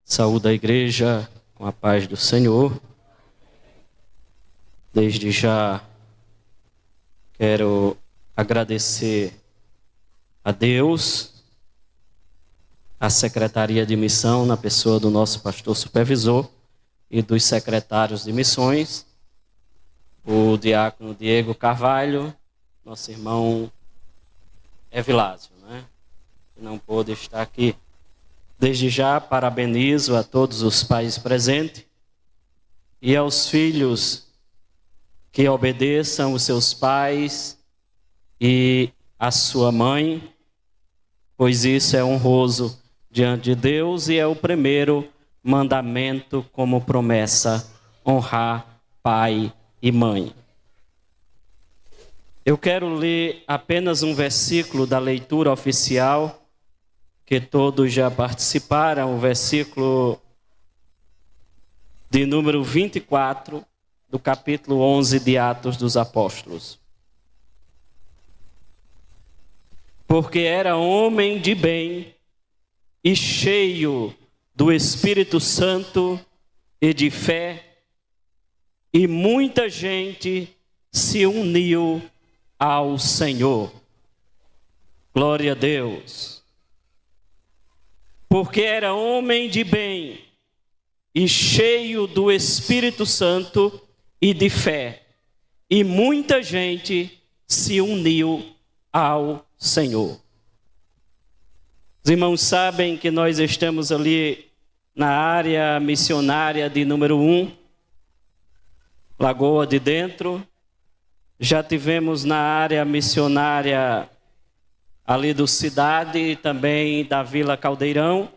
Saúdo a igreja com a paz do Senhor. Desde já quero agradecer a Deus, a Secretaria de Missão, na pessoa do nosso pastor supervisor e dos secretários de missões, o diácono Diego Carvalho, nosso irmão Evilásio, que não pôde estar aqui. Desde já parabenizo a todos os pais presentes e aos filhos que obedeçam os seus pais e a sua mãe, pois isso é honroso diante de Deus e é o primeiro mandamento como promessa, honrar pai e mãe. Eu quero ler apenas um versículo da leitura oficial, que todos já participaram, o versículo de número 24, do capítulo 11 de Atos dos Apóstolos. Porque era homem de bem e cheio do Espírito Santo e de fé, e muita gente se uniu ao Senhor. Glória a Deus. Porque era homem de bem e cheio do Espírito Santo e de fé, e muita gente se uniu ao Senhor. Os irmãos sabem que nós estamos ali na área missionária de número 1, Lagoa de Dentro. Já tivemos na área missionária ali do Cidade e também da Vila Caldeirão,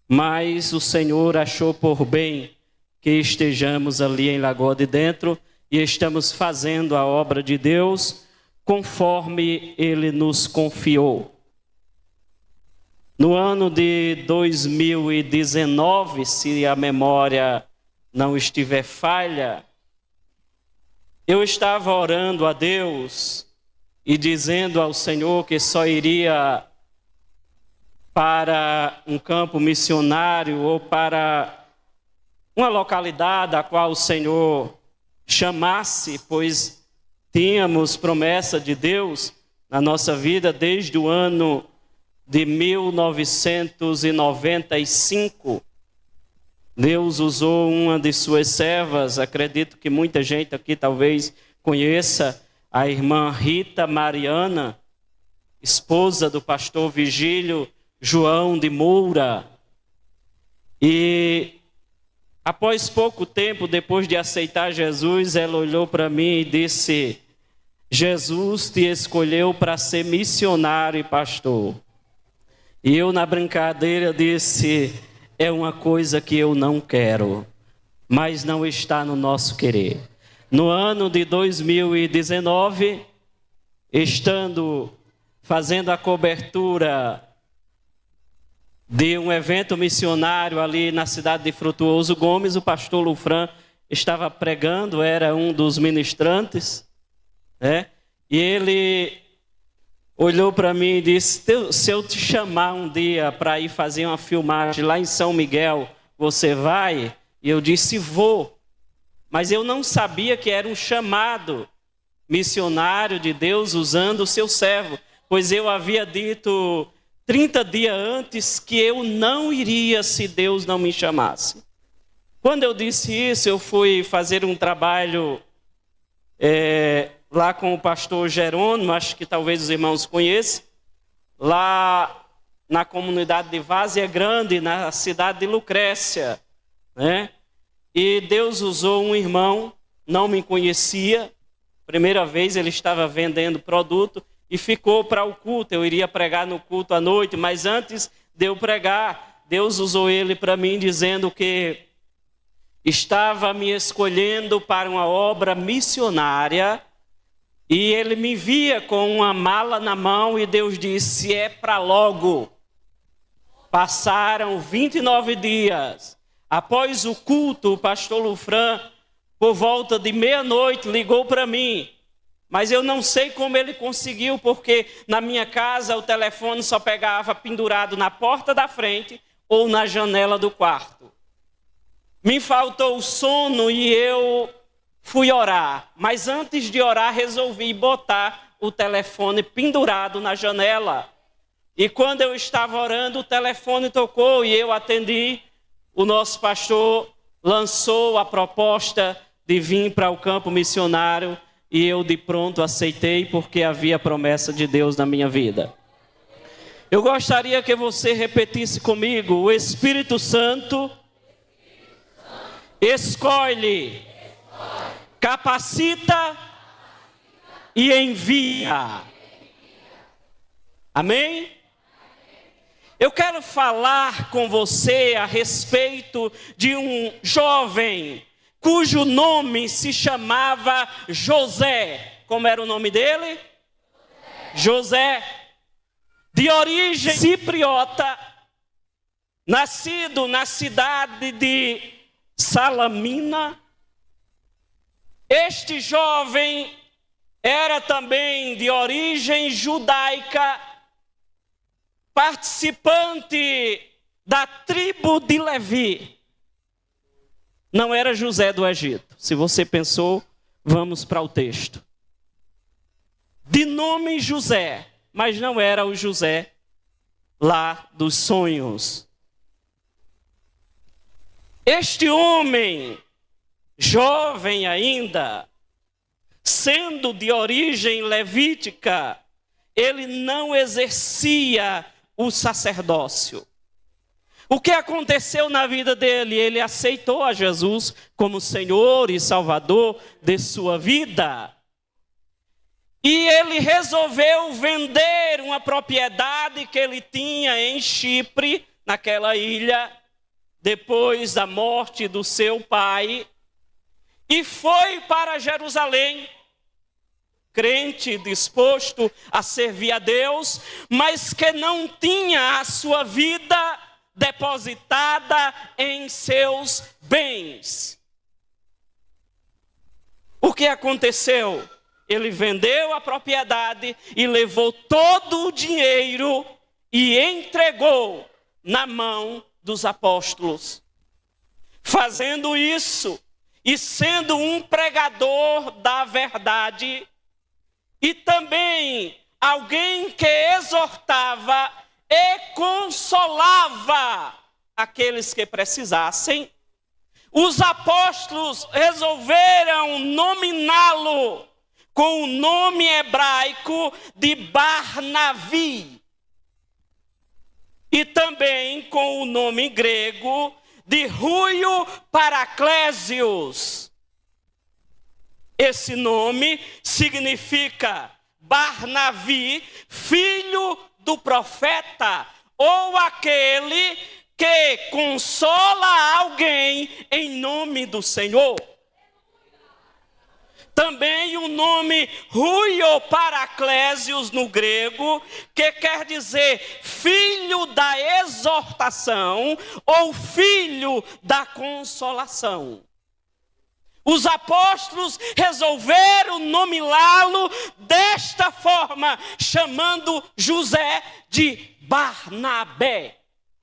mas o Senhor achou por bem que estejamos ali em Lagoa de Dentro e estamos fazendo a obra de Deus conforme Ele nos confiou. No ano de 2019, se a memória não estiver falha, eu estava orando a Deus e dizendo ao Senhor que só iria para um campo missionário ou para uma localidade a qual o Senhor chamasse, pois tínhamos promessa de Deus na nossa vida desde o ano de 1995. Deus usou uma de suas servas, acredito que muita gente aqui talvez conheça, a irmã Rita Mariana, esposa do pastor Vigílio João de Moura. E após pouco tempo, depois de aceitar Jesus, ela olhou para mim e disse: Jesus te escolheu para ser missionário e pastor. E eu, na brincadeira, disse: é uma coisa que eu não quero, mas não está no nosso querer. No ano de 2019, fazendo a cobertura de um evento missionário ali na cidade de Frutuoso Gomes, o pastor Lufran estava pregando, era um dos ministrantes, e ele olhou para mim e disse: se eu te chamar um dia para ir fazer uma filmagem lá em São Miguel, você vai? E eu disse: vou. Mas eu não sabia que era um chamado missionário de Deus usando o seu servo, pois eu havia dito 30 dias antes que eu não iria se Deus não me chamasse. Quando eu disse isso, eu fui fazer um trabalho lá com o pastor Jerônimo, acho que talvez os irmãos conheçam, lá na comunidade de Várzea Grande, na cidade de Lucrécia, E Deus usou um irmão, não me conhecia, primeira vez ele estava vendendo produto e ficou para o culto. Eu iria pregar no culto à noite, mas antes de eu pregar, Deus usou ele para mim, dizendo que estava me escolhendo para uma obra missionária. E ele me via com uma mala na mão e Deus disse: é para logo. Passaram 29 dias. Após o culto, o pastor Lufran, por volta de meia-noite, ligou para mim. Mas eu não sei como ele conseguiu, porque na minha casa o telefone só pegava pendurado na porta da frente ou na janela do quarto. Me faltou o sono e eu fui orar. Mas antes de orar, resolvi botar o telefone pendurado na janela. E quando eu estava orando, o telefone tocou e eu atendi. O nosso pastor lançou a proposta de vir para o campo missionário e eu de pronto aceitei porque havia promessa de Deus na minha vida. Eu gostaria que você repetisse comigo: o Espírito Santo escolhe, capacita e envia. Amém? Eu quero falar com você a respeito de um jovem cujo nome se chamava José. Como era o nome dele? José. De origem cipriota, nascido na cidade de Salamina. Este jovem era também de origem judaica, participante da tribo de Levi. Não era José do Egito. Se você pensou, vamos para o texto. De nome José, mas não era o José lá dos sonhos. Este homem, jovem ainda, sendo de origem levítica, ele não exercia o sacerdócio. O que aconteceu na vida dele? Ele aceitou a Jesus como Senhor e Salvador de sua vida. E ele resolveu vender uma propriedade que ele tinha em Chipre, naquela ilha, depois da morte do seu pai, e foi para Jerusalém, crente, disposto a servir a Deus, mas que não tinha a sua vida depositada em seus bens. O que aconteceu? Ele vendeu a propriedade e levou todo o dinheiro e entregou na mão dos apóstolos. Fazendo isso e sendo um pregador da verdade e também alguém que exortava e consolava aqueles que precisassem, os apóstolos resolveram nominá-lo com o nome hebraico de Barnavi e também com o nome grego de Rúio Paraclésios. Esse nome significa Barnavi, filho do profeta, ou aquele que consola alguém em nome do Senhor. Também o nome Rúio Paraclésios no grego, que quer dizer filho da exortação ou filho da consolação. Os apóstolos resolveram nominá-lo desta forma, chamando José de Barnabé.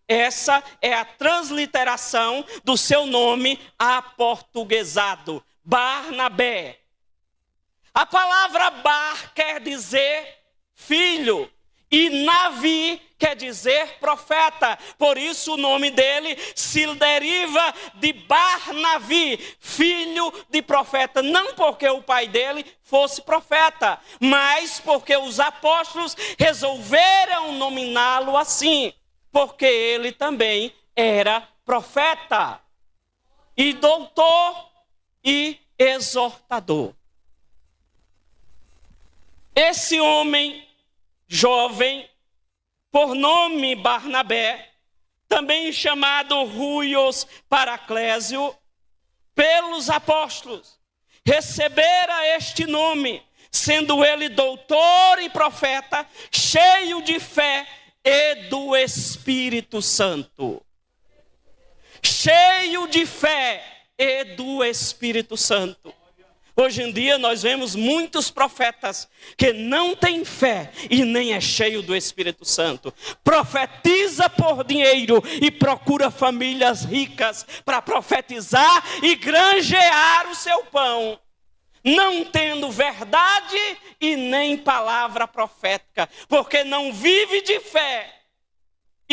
Essa é a transliteração do seu nome aportuguesado, Barnabé. A palavra bar quer dizer filho e Navi quer dizer profeta. Por isso o nome dele se deriva de Barnavi, filho de profeta. Não porque o pai dele fosse profeta, mas porque os apóstolos resolveram nominá-lo assim, porque ele também era profeta e doutor e exortador. Esse homem jovem, por nome Barnabé, também chamado Rúios Paraclésio, pelos apóstolos, recebera este nome, sendo ele doutor e profeta, cheio de fé e do Espírito Santo. Cheio de fé e do Espírito Santo. Hoje em dia nós vemos muitos profetas que não têm fé e nem é cheio do Espírito Santo. Profetiza por dinheiro e procura famílias ricas para profetizar e granjear o seu pão, não tendo verdade e nem palavra profética, porque não vive de fé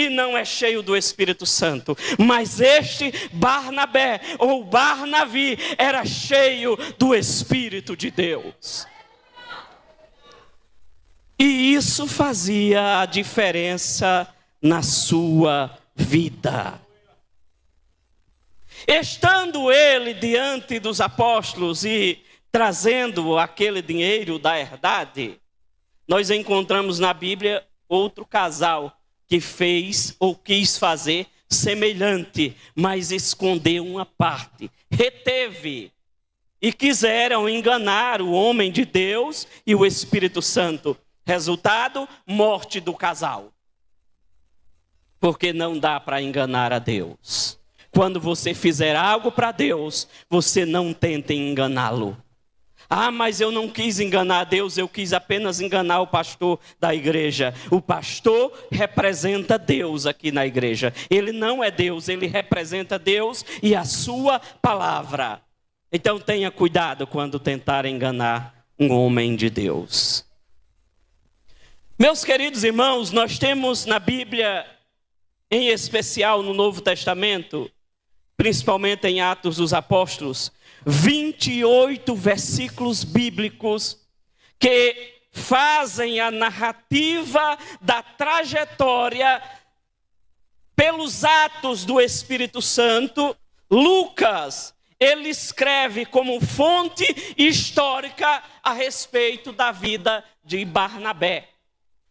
e não é cheio do Espírito Santo. Mas este Barnabé, ou Barnavi, era cheio do Espírito de Deus. E isso fazia a diferença na sua vida. Estando ele diante dos apóstolos e trazendo aquele dinheiro da herdade, nós encontramos na Bíblia outro casal que fez ou quis fazer semelhante, mas escondeu uma parte, reteve, e quiseram enganar o homem de Deus e o Espírito Santo. Resultado, morte do casal. Porque não dá para enganar a Deus. Quando você fizer algo para Deus, você não tente enganá-lo. Ah, mas eu não quis enganar a Deus, eu quis apenas enganar o pastor da igreja. O pastor representa Deus aqui na igreja. Ele não é Deus, ele representa Deus e a sua palavra. Então tenha cuidado quando tentar enganar um homem de Deus. Meus queridos irmãos, nós temos na Bíblia, em especial no Novo Testamento, principalmente em Atos dos Apóstolos, 28 versículos bíblicos que fazem a narrativa da trajetória pelos atos do Espírito Santo. Lucas, ele escreve como fonte histórica a respeito da vida de Barnabé.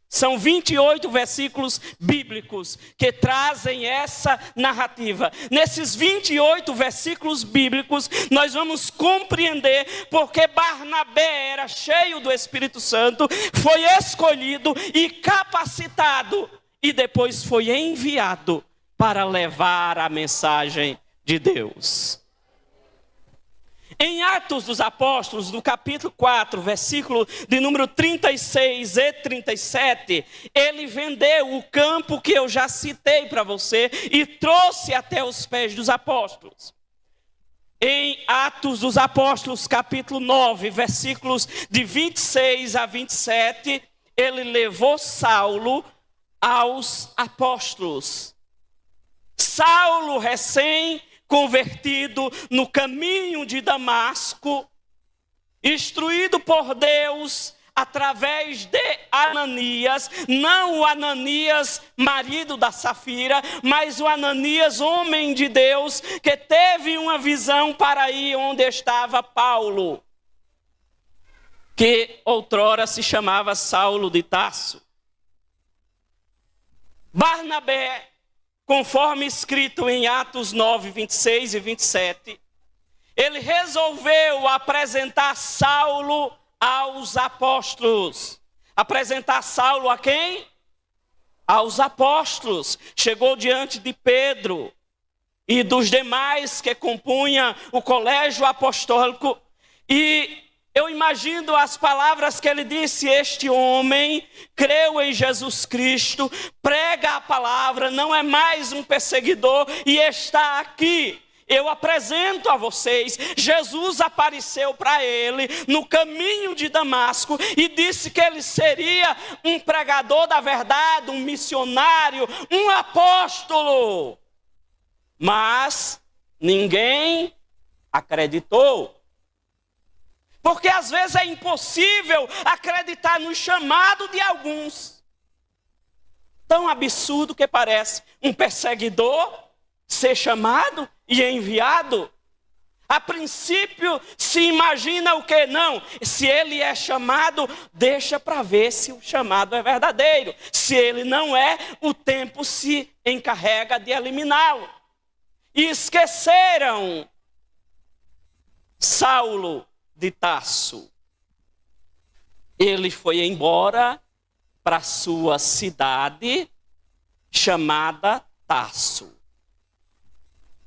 São 28 versículos bíblicos que trazem essa narrativa. Nesses 28 versículos bíblicos, nós vamos compreender porque Barnabé era cheio do Espírito Santo, foi escolhido e capacitado, e depois foi enviado para levar a mensagem de Deus. Em Atos dos Apóstolos, no capítulo 4, versículo de número 36 e 37, ele vendeu o campo que eu já citei para você e trouxe até os pés dos apóstolos. Em Atos dos Apóstolos, capítulo 9, versículos de 26 a 27, ele levou Saulo aos apóstolos. Saulo, recém-convertido no caminho de Damasco, instruído por Deus através de Ananias, não o Ananias, marido da Safira, mas o Ananias, homem de Deus, que teve uma visão para ir onde estava Paulo, que outrora se chamava Saulo de Tarso. Barnabé, conforme escrito em Atos 9, 26 e 27, ele resolveu apresentar Saulo aos apóstolos. Apresentar Saulo a quem? Aos apóstolos. Chegou diante de Pedro e dos demais que compunham o colégio apostólico e eu imagino as palavras que ele disse: este homem creu em Jesus Cristo, prega a palavra, não é mais um perseguidor e está aqui. Eu apresento a vocês, Jesus apareceu para ele no caminho de Damasco e disse que ele seria um pregador da verdade, um missionário, um apóstolo. Mas ninguém acreditou. Porque às vezes é impossível acreditar no chamado de alguns. Tão absurdo que parece um perseguidor ser chamado e enviado. A princípio se imagina o que? Não, se ele é chamado, deixa para ver se o chamado é verdadeiro. Se ele não é, o tempo se encarrega de eliminá-lo. E esqueceram Saulo de Tarso. Ele foi embora para sua cidade chamada Tarso.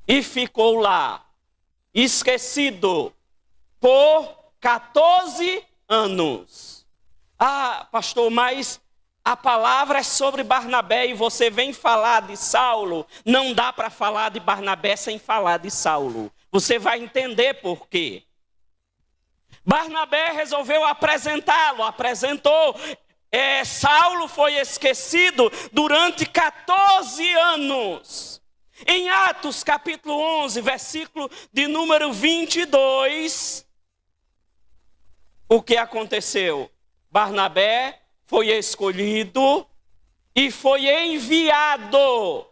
E ficou lá, esquecido por 14 anos. Ah, pastor, mas a palavra é sobre Barnabé e você vem falar de Saulo. Não dá para falar de Barnabé sem falar de Saulo. Você vai entender por quê. Barnabé resolveu apresentá-lo, apresentou. Saulo foi esquecido durante 14 anos. Em Atos capítulo 11, versículo de número 22, o que aconteceu? Barnabé foi escolhido e foi enviado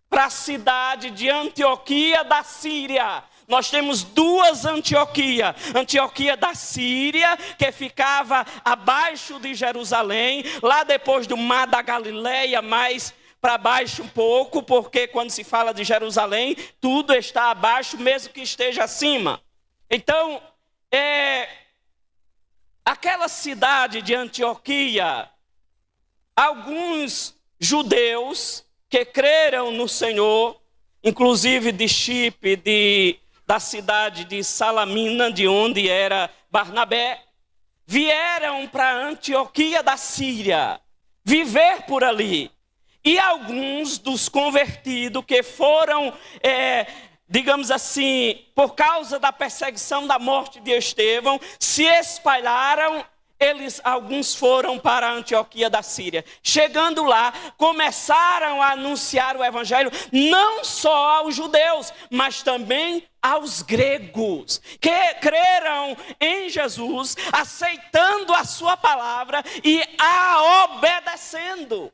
para a cidade de Antioquia da Síria. Nós temos duas Antioquia. Antioquia da Síria, que ficava abaixo de Jerusalém, lá depois do Mar da Galileia, mais para baixo um pouco, porque quando se fala de Jerusalém, tudo está abaixo, mesmo que esteja acima. Então, aquela cidade de Antioquia, alguns judeus que creram no Senhor, inclusive de Chipre, da cidade de Salamina, de onde era Barnabé, vieram para Antioquia da Síria, viver por ali. E alguns dos convertidos que foram, digamos assim, por causa da perseguição da morte de Estevão, se espalharam. Alguns foram para a Antioquia da Síria. Chegando lá, começaram a anunciar o evangelho não só aos judeus, mas também aos gregos, que creram em Jesus, aceitando a sua palavra e a obedecendo.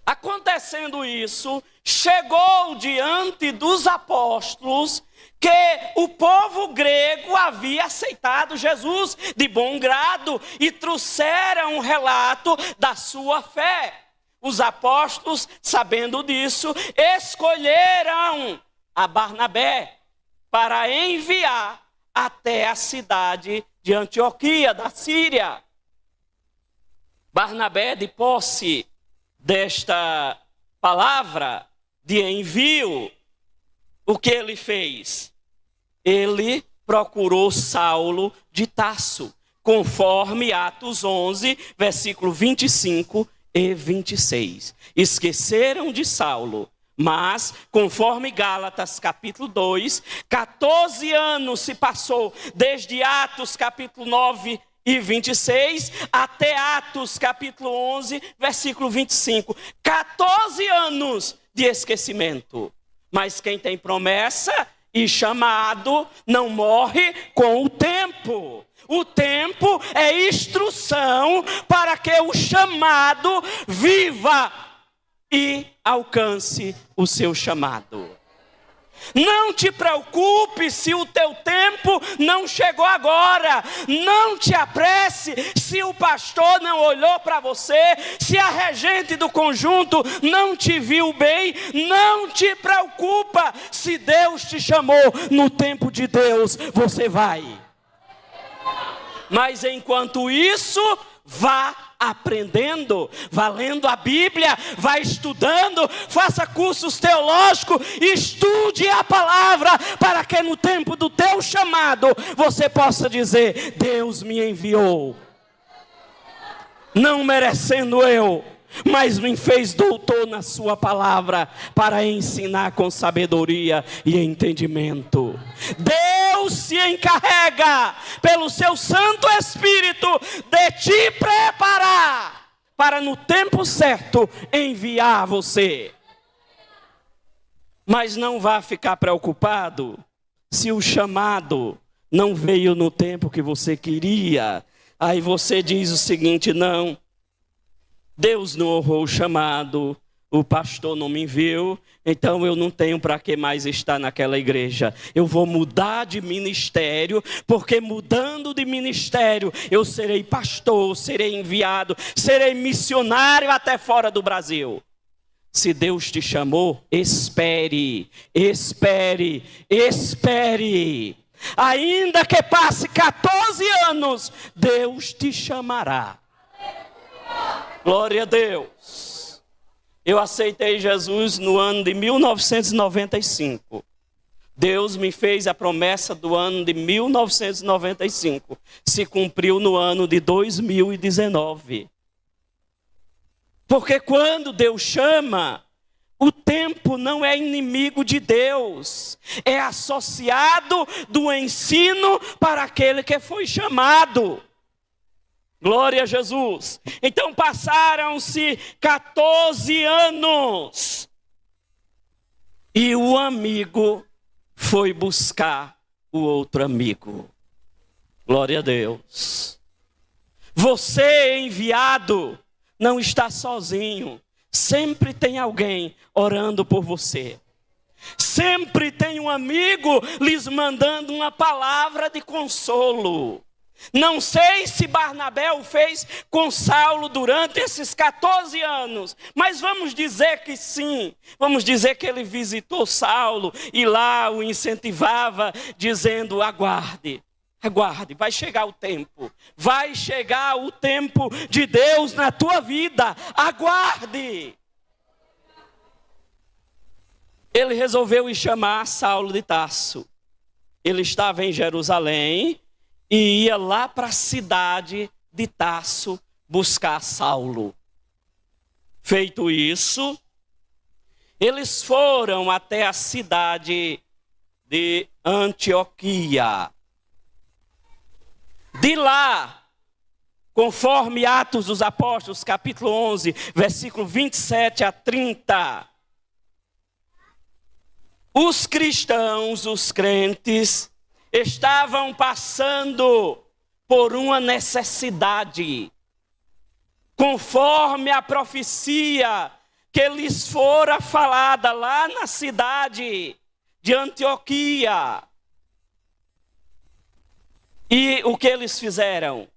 Acontecendo isso, chegou diante dos apóstolos que o povo grego havia aceitado Jesus de bom grado e trouxeram um relato da sua fé. Os apóstolos, sabendo disso, escolheram a Barnabé para enviar até a cidade de Antioquia da Síria. Barnabé, de posse desta palavra de envio, o que ele fez? Ele procurou Saulo de Tarso, conforme Atos 11, versículo 25 e 26. Esqueceram de Saulo, mas, conforme Gálatas capítulo 2, 14 anos se passou desde Atos capítulo 9 e 26 até Atos capítulo 11, versículo 25. 14 anos de esquecimento. Mas quem tem promessa e chamado não morre com o tempo. O tempo é instrução para que o chamado viva e alcance o seu chamado. Não te preocupe se o teu tempo não chegou agora. Não te apresse se o pastor não olhou para você, se a regente do conjunto não te viu bem. Não te preocupa. Se Deus te chamou no tempo de Deus, você vai. Mas enquanto isso, vá aprendendo, vá lendo a Bíblia, vá estudando, faça cursos teológicos, estude a palavra, para que no tempo do teu chamado, você possa dizer: Deus me enviou, não merecendo eu, mas me fez doutor na sua palavra, para ensinar com sabedoria e entendimento. Deus se encarrega, pelo seu Santo Espírito, de te preparar, para no tempo certo, enviar você. Mas não vá ficar preocupado, se o chamado não veio no tempo que você queria. Aí você diz o seguinte: não, Deus não honrou o chamado, o pastor não me enviou, então eu não tenho para que mais estar naquela igreja. Eu vou mudar de ministério, porque mudando de ministério, eu serei pastor, serei enviado, serei missionário até fora do Brasil. Se Deus te chamou, espere, espere, espere. Ainda que passe 14 anos, Deus te chamará. Glória a Deus. Eu aceitei Jesus no ano de 1995. Deus me fez a promessa do ano de 1995. Se cumpriu no ano de 2019. Porque quando Deus chama, o tempo não é inimigo de Deus. É associado do ensino para aquele que foi chamado. Glória a Jesus. Então passaram-se 14 anos. E o amigo foi buscar o outro amigo. Glória a Deus. Você, enviado, não está sozinho. Sempre tem alguém orando por você. Sempre tem um amigo lhes mandando uma palavra de consolo. Não sei se Barnabé o fez com Saulo durante esses 14 anos, mas vamos dizer que sim. Vamos dizer que ele visitou Saulo e lá o incentivava, dizendo: aguarde, aguarde, vai chegar o tempo. Vai chegar o tempo de Deus na tua vida, aguarde. Ele resolveu ir chamar Saulo de Tarso. Ele estava em Jerusalém e ia lá para a cidade de Tarso buscar Saulo. Feito isso, eles foram até a cidade de Antioquia. De lá, conforme Atos dos Apóstolos, capítulo 11, versículo 27 a 30, os cristãos, os crentes, estavam passando por uma necessidade, conforme a profecia que lhes fora falada lá na cidade de Antioquia. E o que eles fizeram?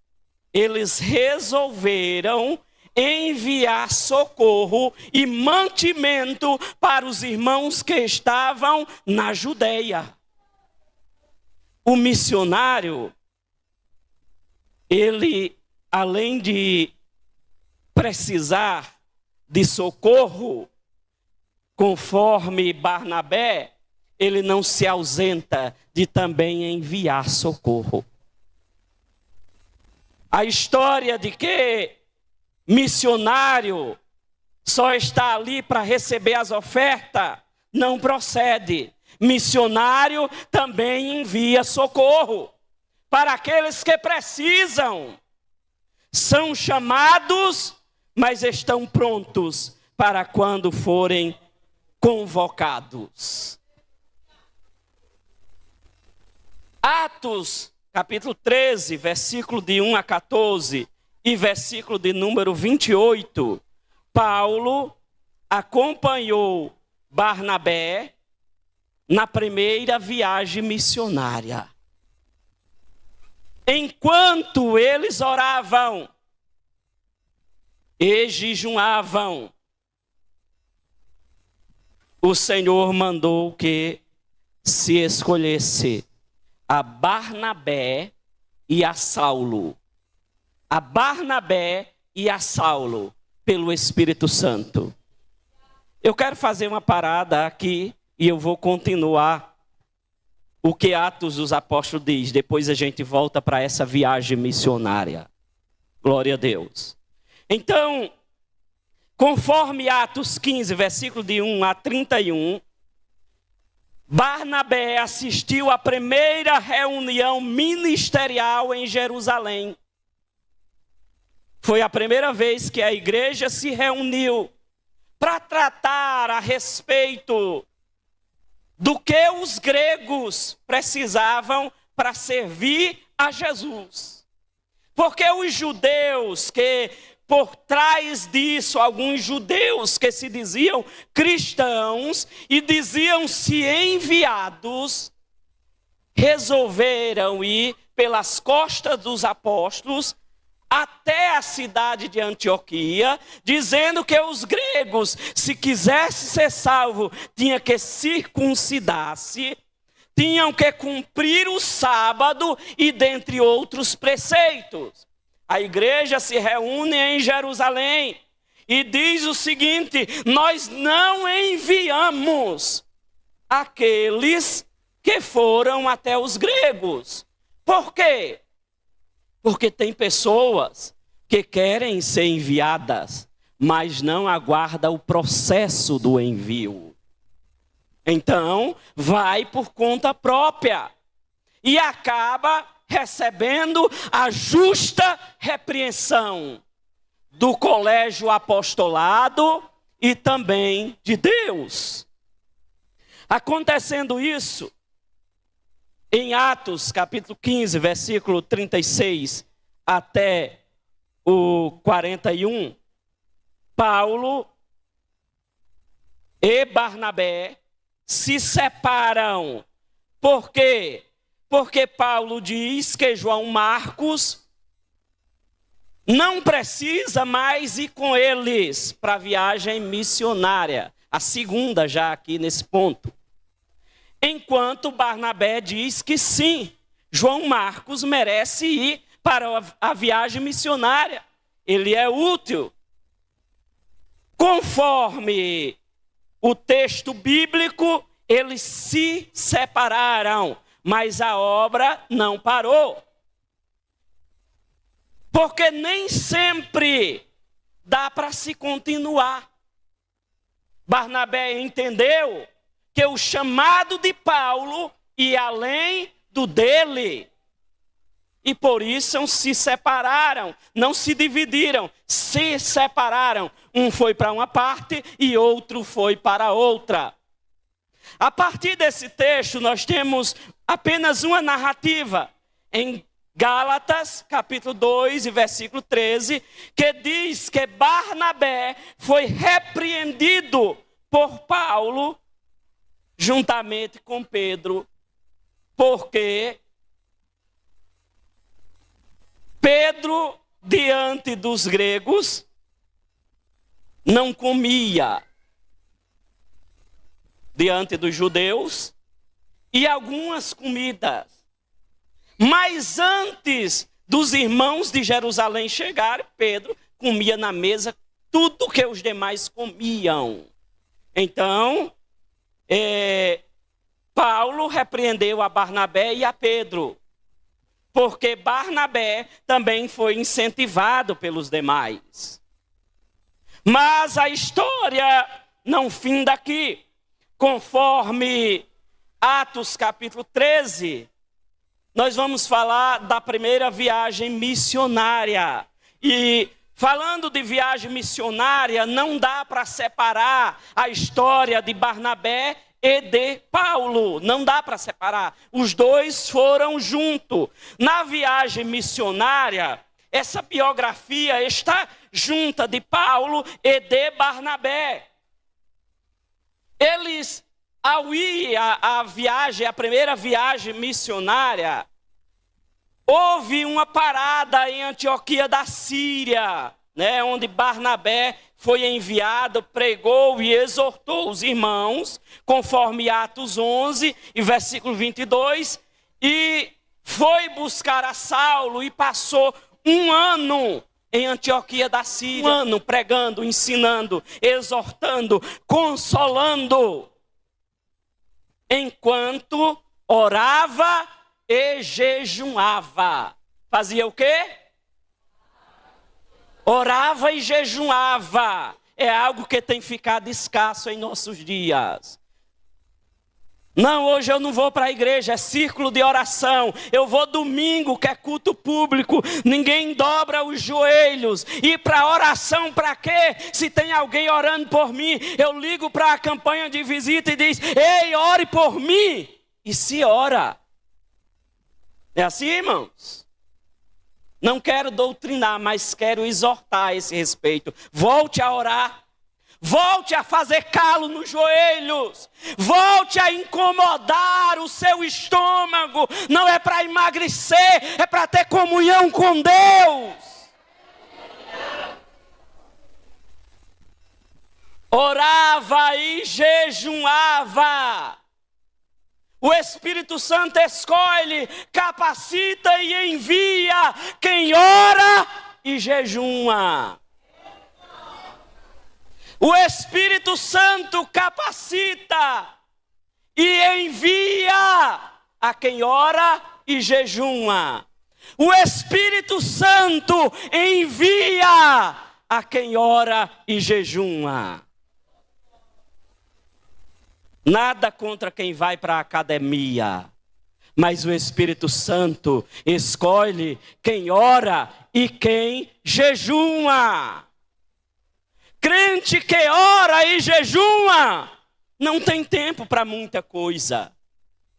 Eles resolveram enviar socorro e mantimento para os irmãos que estavam na Judeia. O missionário, ele, além de precisar de socorro, conforme Barnabé, ele não se ausenta de também enviar socorro. A história de que missionário só está ali para receber as ofertas não procede. Missionário também envia socorro para aqueles que precisam. São chamados, mas estão prontos para quando forem convocados. Atos, capítulo 13, versículo de 1 a 14 e versículo de número 28, Paulo acompanhou Barnabé na primeira viagem missionária. Enquanto eles oravam e jejuavam, o Senhor mandou que se escolhesse a Barnabé e a Saulo. A Barnabé e a Saulo, pelo Espírito Santo. Eu quero fazer uma parada aqui e eu vou continuar o que Atos dos Apóstolos diz. Depois a gente volta para essa viagem missionária. Glória a Deus. Então, conforme Atos 15, versículo de 1 a 31, Barnabé assistiu à primeira reunião ministerial em Jerusalém. Foi a primeira vez que a igreja se reuniu para tratar a respeito do que os gregos precisavam para servir a Jesus. Porque os judeus que, por trás disso, alguns judeus que se diziam cristãos e diziam-se enviados, resolveram ir pelas costas dos apóstolos até a cidade de Antioquia, dizendo que os gregos, se quisesse ser salvo, tinha que circuncidar-se, tinham que cumprir o sábado e dentre outros preceitos. A igreja se reúne em Jerusalém e diz o seguinte: nós não enviamos aqueles que foram até os gregos. Por quê? Porque tem pessoas que querem ser enviadas, mas não aguardam o processo do envio. Então, vai por conta própria e acaba recebendo a justa repreensão do colégio apostolado e também de Deus. Acontecendo isso, em Atos capítulo 15, versículo 36 até o 41, Paulo e Barnabé se separam. Por quê? Porque Paulo diz que João Marcos não precisa mais ir com eles para a viagem missionária. A segunda já aqui nesse ponto. Enquanto Barnabé diz que sim, João Marcos merece ir para a viagem missionária. Ele é útil. Conforme o texto bíblico, eles se separaram, mas a obra não parou. Porque nem sempre dá para se continuar. Barnabé entendeu que o chamado de Paulo ia além do dele. E por isso se separaram, não se dividiram, se separaram. Um foi para uma parte e outro foi para outra. A partir desse texto nós temos apenas uma narrativa em Gálatas, capítulo 2 e versículo 13, que diz que Barnabé foi repreendido por Paulo, juntamente com Pedro, porque Pedro, diante dos gregos, não comia diante dos judeus e algumas comidas. Mas antes dos irmãos de Jerusalém chegarem, Pedro comia na mesa tudo que os demais comiam. Então, Paulo repreendeu a Barnabé e a Pedro, porque Barnabé também foi incentivado pelos demais. Mas a história não finda aqui. Conforme Atos capítulo 13, nós vamos falar da primeira viagem missionária. E falando de viagem missionária, não dá para separar a história de Barnabé e de Paulo. Não dá para separar. Os dois foram juntos. Na viagem missionária, essa biografia está junta de Paulo e de Barnabé. Eles, ao ir a primeira viagem missionária, houve uma parada em Antioquia da Síria, né, onde Barnabé foi enviado, pregou e exortou os irmãos, conforme Atos 11 e versículo 22, e foi buscar a Saulo e passou um ano em Antioquia da Síria, um ano pregando, ensinando, exortando, consolando, enquanto orava e jejuava. Fazia o quê? Orava e jejuava. É algo que tem ficado escasso em nossos dias. Não, hoje eu não vou para a igreja, é círculo de oração. Eu vou domingo, que é culto público. Ninguém dobra os joelhos. E para oração, para quê? Se tem alguém orando por mim, eu ligo para a campanha de visita e diz: ei, ore por mim. E se ora. É assim, irmãos? Não quero doutrinar, mas quero exortar a esse respeito. Volte a orar. Volte a fazer calo nos joelhos. Volte a incomodar o seu estômago. Não é para emagrecer, é para ter comunhão com Deus. Orava e jejuava. O Espírito Santo escolhe, capacita e envia quem ora e jejuma. O Espírito Santo capacita e envia a quem ora e jejuma. O Espírito Santo envia a quem ora e jejuma. Nada contra quem vai para a academia, mas o Espírito Santo escolhe quem ora e quem jejuma. Crente que ora e jejuma não tem tempo para muita coisa.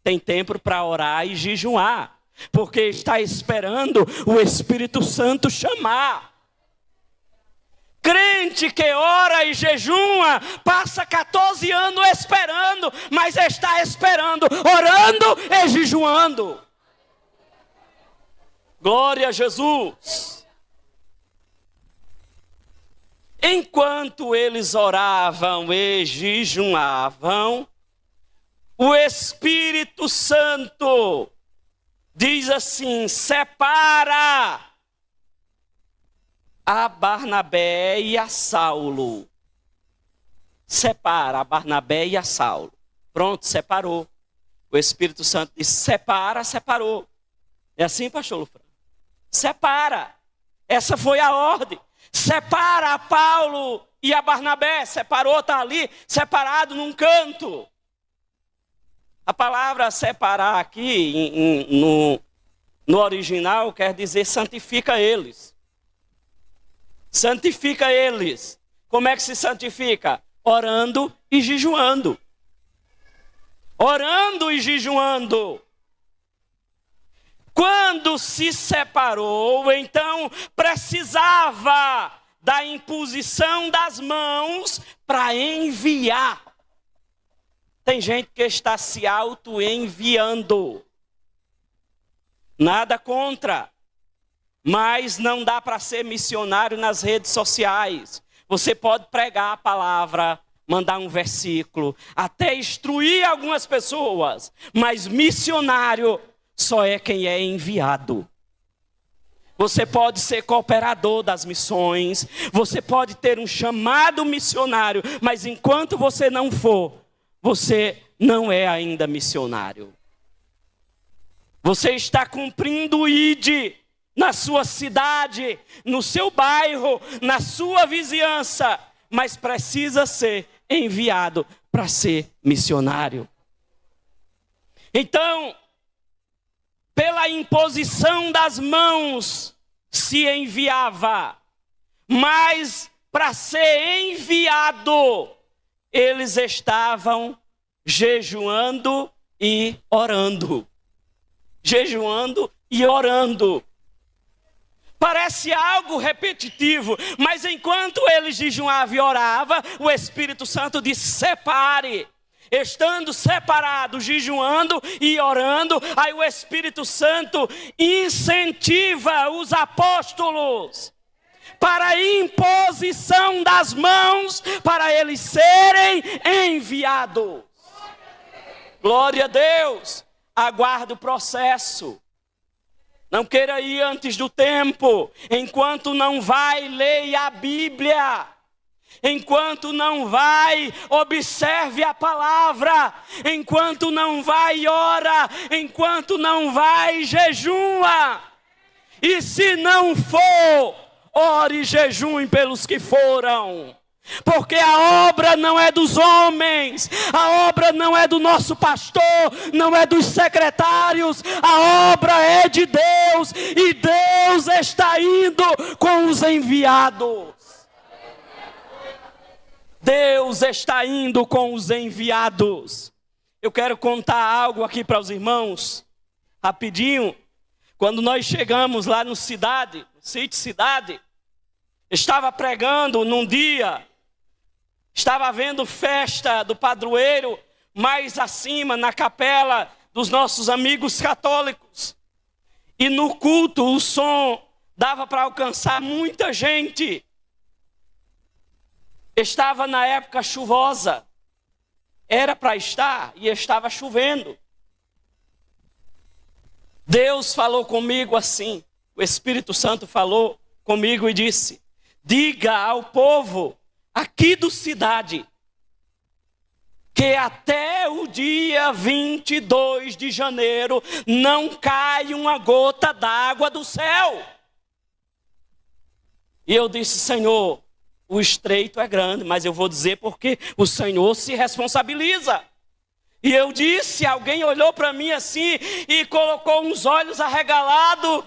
Tem tempo para orar e jejuar, porque está esperando o Espírito Santo chamar. Crente que ora e jejuma, passa 14 anos esperando, mas está esperando, orando e jejuando. Glória a Jesus. Enquanto eles oravam e jejuavam, o Espírito Santo diz assim: separa a Barnabé e a Saulo. Separa a Barnabé e a Saulo. Pronto, separou. O Espírito Santo disse: separa, separou. É assim, pastor Lufran? Separa. Essa foi a ordem. Separa a Paulo e a Barnabé. Separou, está ali, separado num canto. A palavra separar aqui, no original, quer dizer santifica eles. Santifica eles. Como é que se santifica? Orando e jejuando. Orando e jejuando. Quando se separou, então precisava da imposição das mãos para enviar. Tem gente que está se auto-enviando. Nada contra. Mas não dá para ser missionário nas redes sociais. Você pode pregar a palavra, mandar um versículo, até instruir algumas pessoas. Mas missionário só é quem é enviado. Você pode ser cooperador das missões. Você pode ter um chamado missionário. Mas enquanto você não for, você não é ainda missionário. Você está cumprindo o ID na sua cidade, no seu bairro, na sua vizinhança, mas precisa ser enviado para ser missionário. Então, pela imposição das mãos se enviava, mas para ser enviado, eles estavam jejuando e orando. Jejuando e orando. Parece algo repetitivo, mas enquanto eles jejuavam e oravam, o Espírito Santo disse: separe. Estando separados, jejuando e orando, aí o Espírito Santo incentiva os apóstolos para a imposição das mãos, para eles serem enviados. Glória a Deus. Aguarde o processo. Não queira ir antes do tempo. Enquanto não vai, leia a Bíblia. Enquanto não vai, observe a palavra. Enquanto não vai, ora. Enquanto não vai, jejua. E se não for, ore e jejue pelos que foram. Porque a obra não é dos homens, a obra não é do nosso pastor, não é dos secretários, a obra é de Deus, e Deus está indo com os enviados. Deus está indo com os enviados. Eu quero contar algo aqui para os irmãos, rapidinho. Quando nós chegamos lá no sítio Cidade, estava pregando num dia. Estava havendo festa do padroeiro mais acima, na capela dos nossos amigos católicos. E no culto o som dava para alcançar muita gente. Estava na época chuvosa. Era para estar e estava chovendo. Deus falou comigo assim. O Espírito Santo falou comigo e disse: diga ao povo aqui do cidade, que até o dia 22 de janeiro não cai uma gota d'água do céu. E eu disse: Senhor, o estreito é grande, mas eu vou dizer porque o Senhor se responsabiliza. E eu disse, alguém olhou para mim assim e colocou uns olhos arregalados.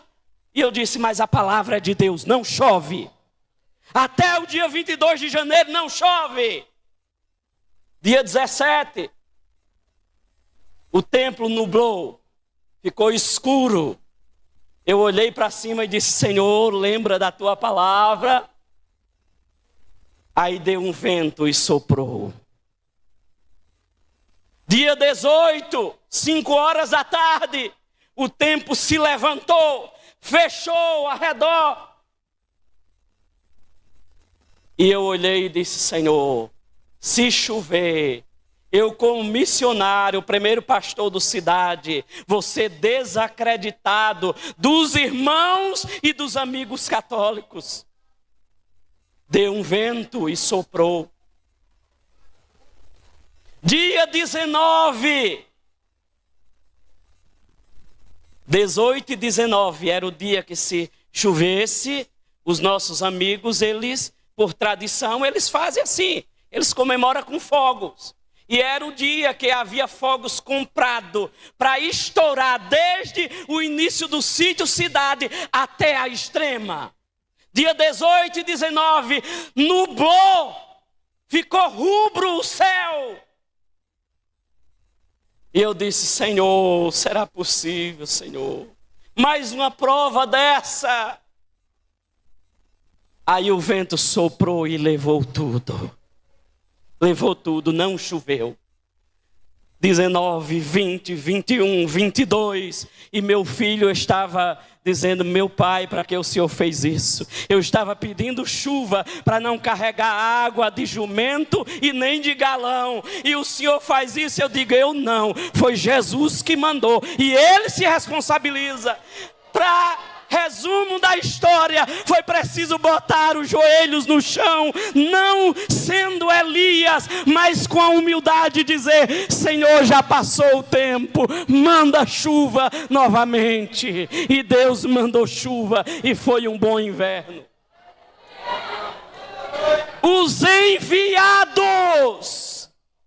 E eu disse: mas a palavra é de Deus, não chove. Até o dia 22 de janeiro não chove. Dia 17, o templo nublou, ficou escuro. Eu olhei para cima e disse: Senhor, lembra da tua palavra. Aí deu um vento e soprou. Dia 18, 5 horas da tarde, o tempo se levantou, fechou ao redor. E eu olhei e disse: Senhor, se chover, eu como missionário, primeiro pastor da cidade, vou ser desacreditado dos irmãos e dos amigos católicos. Deu um vento e soprou. Dia 19, 18 e 19, era o dia que se chovesse, os nossos amigos, eles, por tradição, eles fazem assim, eles comemoram com fogos. E era o dia que havia fogos comprados para estourar desde o início do sítio cidade até a extrema. Dia 18 e 19, nublou, ficou rubro o céu. E eu disse: Senhor, será possível, Senhor? Mais uma prova dessa. Aí o vento soprou e levou tudo. Levou tudo, não choveu. 19, 20, 21, 22. E meu filho estava dizendo: meu pai, para que o Senhor fez isso? Eu estava pedindo chuva para não carregar água de jumento e nem de galão. E o Senhor faz isso? Eu digo: eu não. Foi Jesus que mandou. E Ele se responsabiliza. Resumo da história, foi preciso botar os joelhos no chão, não sendo Elias, mas com a humildade dizer: Senhor, já passou o tempo, manda chuva novamente. E Deus mandou chuva e foi um bom inverno. Os enviados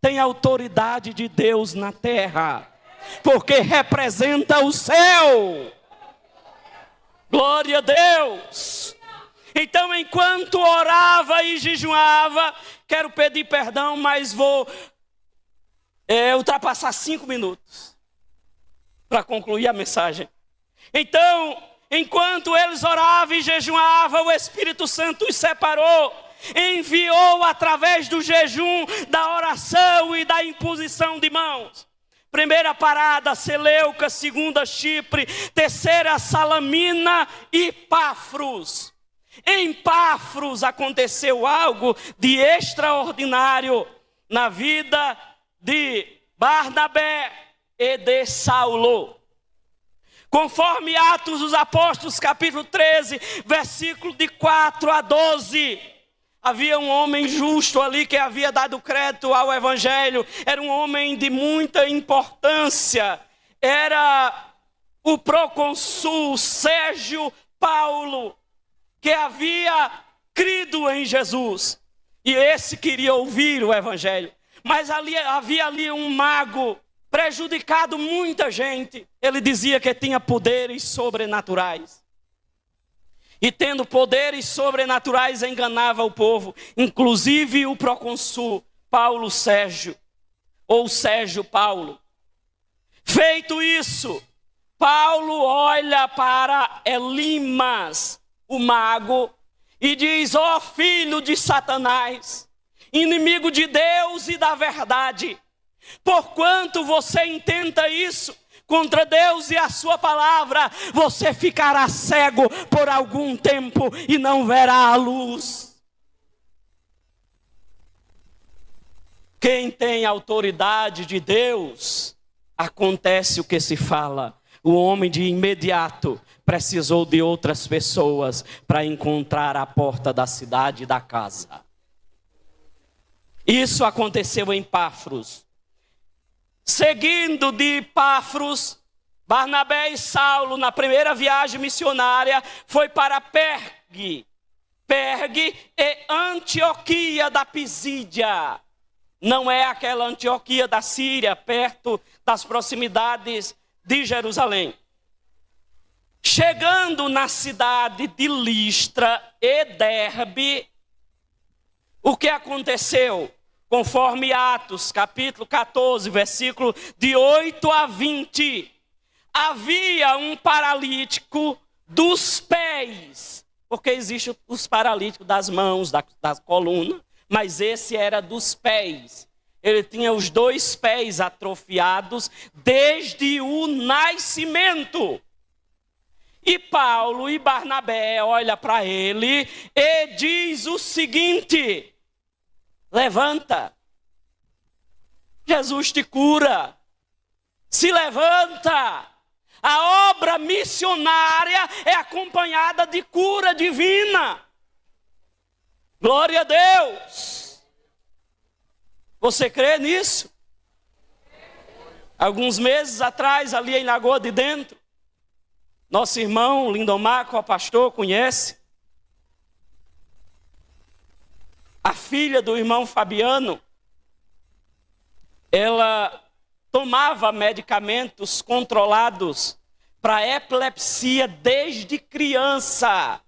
têm autoridade de Deus na terra, porque representa o céu. Glória a Deus. Então, enquanto orava e jejuava, quero pedir perdão, mas vou ultrapassar 5 minutos para concluir a mensagem. Então, enquanto eles oravam e jejuavam, o Espírito Santo os separou, enviou através do jejum, da oração e da imposição de mãos. Primeira parada, Seleuca. Segunda, Chipre. Terceira, Salamina e Páfros. Em Páfros aconteceu algo de extraordinário na vida de Barnabé e de Saulo. Conforme Atos dos Apóstolos, capítulo 13, versículo de 4 a 12... havia um homem justo ali que havia dado crédito ao evangelho. Era um homem de muita importância. Era o procônsul Sérgio Paulo, que havia crido em Jesus. E esse queria ouvir o evangelho. Mas havia ali um mago prejudicado muita gente. Ele dizia que tinha poderes sobrenaturais. E tendo poderes sobrenaturais, enganava o povo, inclusive o procônsul Paulo Sérgio, ou Sérgio Paulo. Feito isso, Paulo olha para Elimas, o mago, e diz: ó filho de Satanás, inimigo de Deus e da verdade, porquanto você intenta isso contra Deus e a sua palavra, você ficará cego por algum tempo e não verá a luz. Quem tem autoridade de Deus, acontece o que se fala. O homem de imediato precisou de outras pessoas para encontrar a porta da cidade e da casa. Isso aconteceu em Páfros. seguindo de Páfros, Barnabé e Saulo, na primeira viagem missionária, foi para Pergue e Antioquia da Pisídia. Não é aquela Antioquia da Síria, perto das proximidades de Jerusalém. Chegando na cidade de Listra e Derbe, o que aconteceu? Conforme Atos, capítulo 14, versículo de 8 a 20, havia um paralítico dos pés, porque existe os paralíticos das mãos, da coluna, mas esse era dos pés. Ele tinha os 2 pés atrofiados desde o nascimento. E Paulo e Barnabé olham para ele e diz o seguinte: levanta, Jesus te cura, se levanta. A obra missionária é acompanhada de cura divina. Glória a Deus. Você crê nisso? Alguns meses atrás, ali em Lagoa de Dentro, nosso irmão Lindomar, que é o pastor, conhece. A filha do irmão Fabiano, ela tomava medicamentos controlados para epilepsia desde criança.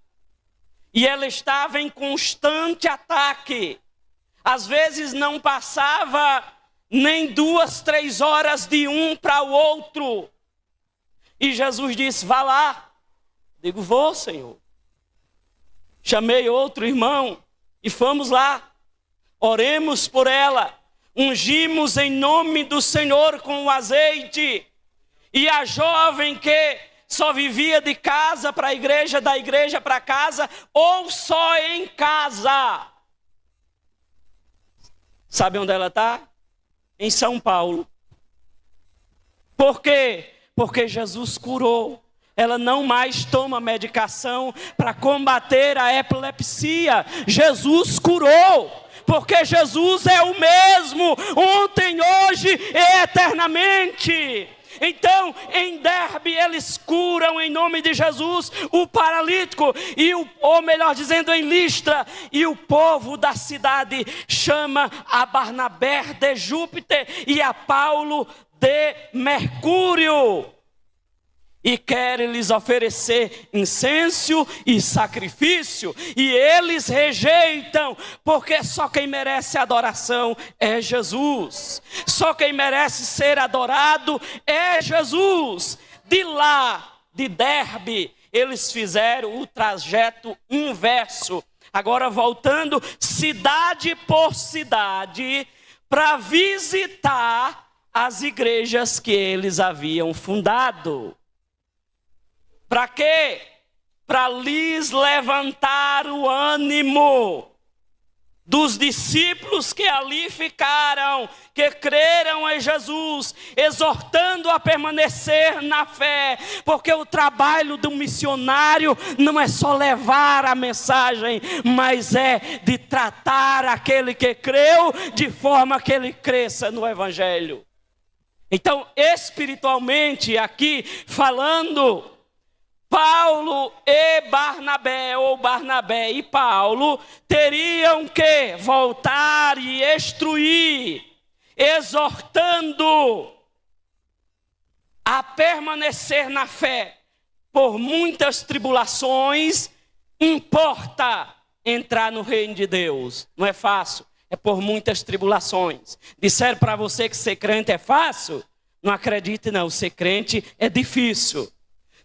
E ela estava em constante ataque. Às vezes não passava nem 2, 3 horas de um para o outro. E Jesus disse: vá lá. Digo: vou, Senhor. Chamei outro irmão e fomos lá. Oremos por ela. Ungimos em nome do Senhor com o azeite. E a jovem que só vivia de casa para a igreja, da igreja para casa, ou só em casa. Sabe onde ela está? Em São Paulo. Por quê? Porque Jesus curou. Ela não mais toma medicação para combater a epilepsia. Jesus curou. Porque Jesus é o mesmo, ontem, hoje e eternamente. Então, em Derbe, eles curam em nome de Jesus o paralítico, ou melhor dizendo, em Listra. E o povo da cidade chama a Barnabé de Júpiter e a Paulo de Mercúrio. E quer lhes oferecer incenso e sacrifício. E eles rejeitam, porque só quem merece adoração é Jesus. Só quem merece ser adorado é Jesus. De lá, de Derbe, eles fizeram o trajeto inverso. Agora voltando cidade por cidade, para visitar as igrejas que eles haviam fundado. Para quê? Para lhes levantar o ânimo dos discípulos que ali ficaram, que creram em Jesus, exortando a permanecer na fé, porque o trabalho do missionário não é só levar a mensagem, mas é de tratar aquele que creu de forma que ele cresça no evangelho. Então, espiritualmente, aqui falando, Paulo e Barnabé, ou Barnabé e Paulo, teriam que voltar e instruir, exortando a permanecer na fé. Por muitas tribulações, importa entrar no reino de Deus. Não é fácil, é por muitas tribulações. Disseram para você que ser crente é fácil? Não acredite não, ser crente é difícil.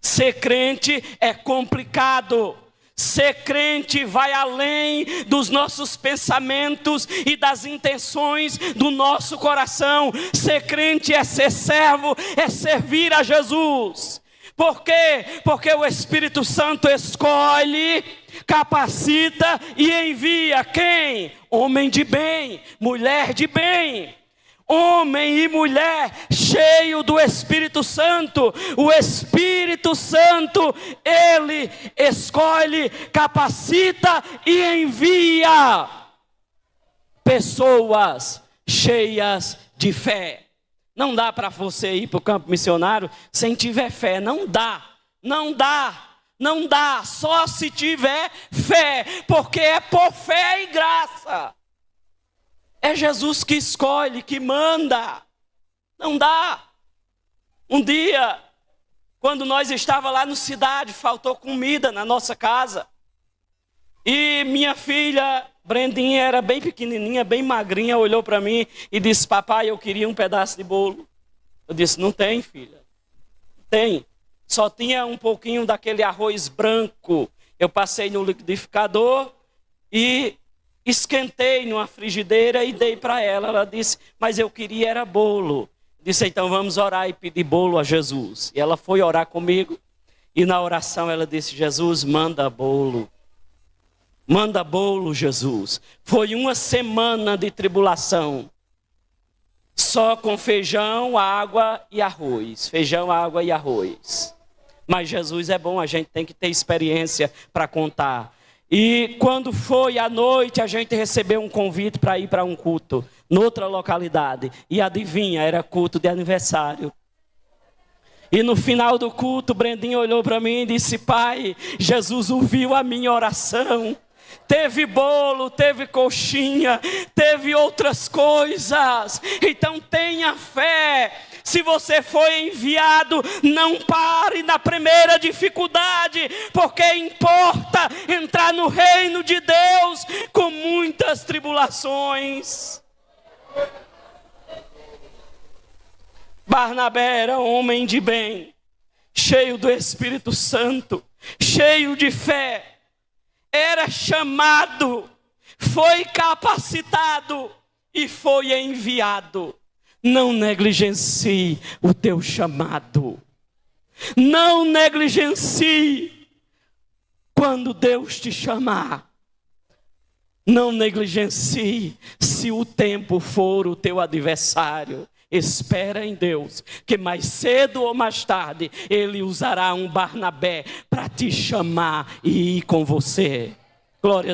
Ser crente é complicado. Ser crente vai além dos nossos pensamentos e das intenções do nosso coração. Ser crente é ser servo, é servir a Jesus. Por quê? Porque o Espírito Santo escolhe, capacita e envia quem? Homem de bem, mulher de bem. Homem e mulher cheio do Espírito Santo. O Espírito Santo, ele escolhe, capacita e envia pessoas cheias de fé. Não dá para você ir para o campo missionário sem tiver fé. Não dá. Não dá. Não dá. Só se tiver fé. Porque é por fé e graça. É Jesus que escolhe, que manda. Não dá. Um dia, quando nós estávamos lá no cidade, faltou comida na nossa casa. E minha filha, Brendinha, era bem pequenininha, bem magrinha, olhou para mim e disse: papai, eu queria um pedaço de bolo. Eu disse: não tem, filha. Não tem. Só tinha um pouquinho daquele arroz branco. Eu passei no liquidificador e esquentei numa frigideira e dei para ela. Ela disse: mas eu queria era bolo. Disse: então vamos orar e pedir bolo a Jesus. E ela foi orar comigo. E na oração ela disse: Jesus, manda bolo. Manda bolo, Jesus. Foi uma semana de tribulação. Só com feijão, água e arroz. Feijão, água e arroz. Mas Jesus é bom, a gente tem que ter experiência para contar. E quando foi à noite, a gente recebeu um convite para ir para um culto, noutra localidade. E adivinha, era culto de aniversário. E no final do culto, Brendinho olhou para mim e disse: pai, Jesus ouviu a minha oração. Teve bolo, teve coxinha, teve outras coisas. Então tenha fé. Se você foi enviado, não pare na primeira dificuldade, porque importa entrar no reino de Deus com muitas tribulações. Barnabé era homem de bem, cheio do Espírito Santo, cheio de fé. Era chamado, foi capacitado e foi enviado. Não negligencie o teu chamado. Não negligencie quando Deus te chamar. Não negligencie se o tempo for o teu adversário. Espera em Deus, que mais cedo ou mais tarde Ele usará um Barnabé para te chamar e ir com você. Glória a Deus.